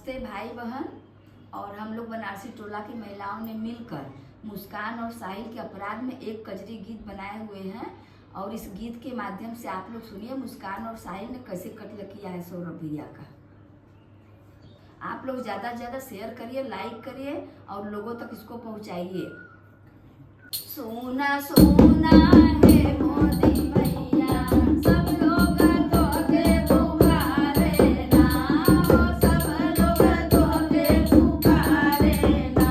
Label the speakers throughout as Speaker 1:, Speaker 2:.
Speaker 1: नमस्ते भाई बहन। और हम लोग बनारसी टोला की महिलाओं ने मिलकर मुस्कान और साहिल के अपराध में एक कजरी गीत बनाए हुए हैं। और इस गीत के माध्यम से आप लोग सुनिए मुस्कान और साहिल ने कैसे कत्ल किया है सौरभ भैया का। आप लोग ज़्यादा से ज़्यादा शेयर करिए, लाइक करिए और लोगों तक इसको पहुंचाइए। सोना सोना है मोदी भैया, सब लोग तोके पुकारे ना, सब लोग तोके पुकारे ना।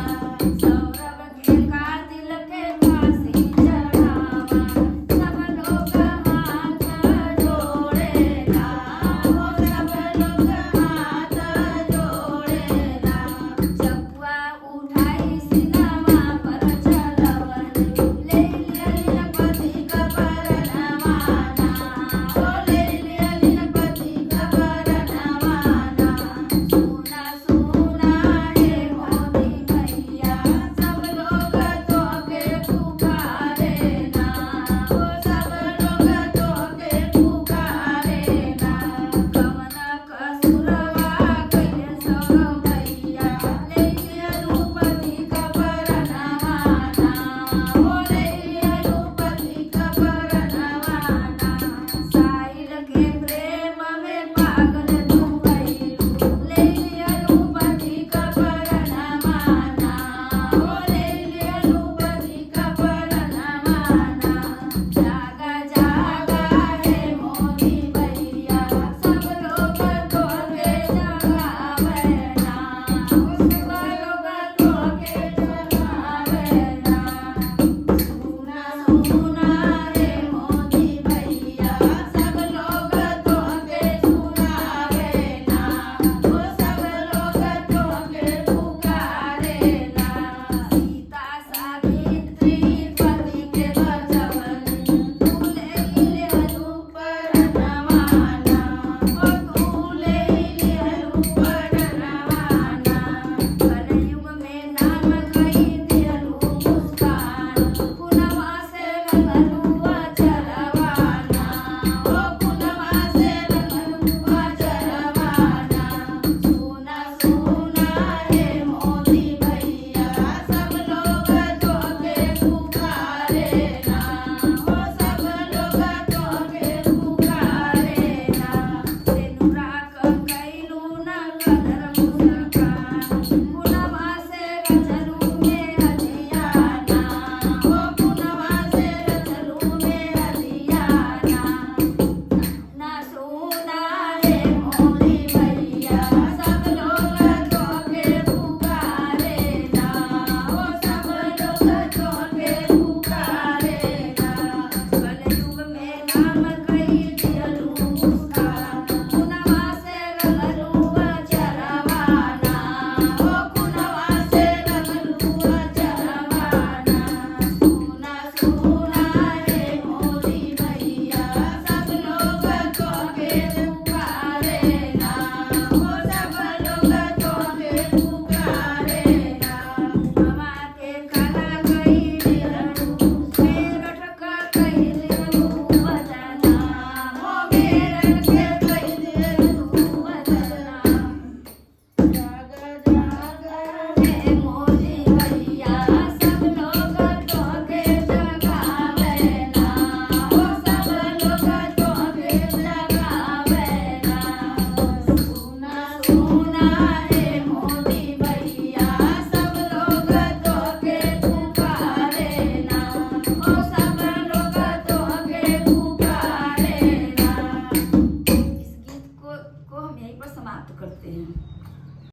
Speaker 1: सौरभ के कातिल के फांसी चढ़ावा, सब लोग हाथ जोड़े ना, सब लोग हाथ जोड़े ना। चपुआ उठाई सिनेमा पर चलवन, ले लिया पति का परनवाना, ओ ले लिया पति का परनवाना। सोना सोना है मोदी भैया, सब लोग तोके पुकारे ना, ओ सब लोग तोके पुकारे ना। कवना कसुरवा कइले सौरभ भैया, ले लिया पति का परनवाना, ओ ले लिया पति का परनवाना। साहिल के प्रेम में पागल तू भइलू, ले लिया पति का परनवाना, ओ ले लिया पति का परनवाना। जागा जागा है मोदी भैया, सब लोग तोके जगावे ना, सब लोग तोके जगावे ना। सोना सोना है मोदी भैया, सब लोग तोके सुनावे ना, ओ सब लोग तोके पुकारे ना। सीता सावित्री पति के बचवन, तू ले लिहलू परनवाना, ओ तू ले लिहलू परनवाना। कलयुग में नाम कही दिहलू मुस्कान, पुनवा से रंगलू अचरवाना, ओ पुनवा से रंगलू अचरवाना। सोना सोना है मोदी भैया, सब लोग तोके पुकारे ना, ओ सब लोग तोके पुकारे ना। सेनुरा कइलू ना कलर मुस्कान, पुनवा से रचलू में हदियाना, ओ पुनवा से रचलू में हदियाना। ना सोना है मोदी भैया, सब लोग तोके पुकारे ना, ओ सब लोग तोके पुकारे ना। कलयुग में नाम कही दिहलू मुस्कान, पुनवा से रंगलू अचरवाना, ओ पुनवा से रंगलू अचरवाना। सोना सोना है मोदी भैया, सब लोग तोके पुकारे ना, ओ सब लोग तोके पुकारे ना। हवा के काला कही दिहलू, मेरठ का कही दिहलू बदनाम, ओ मेरठ के कही दिहलू बदनाम। जागा जागा है मोदी भैया, सब लोग तोके जगावे ना, ओ सब लोग तोके जगावे ना। सोना सोना है मोदी भैया, सब लोग तोके पुकारे ना, ओ सब लोग तोके पुकारे ना। इस गीत को हम यहीं पर समाप्त करते हैं।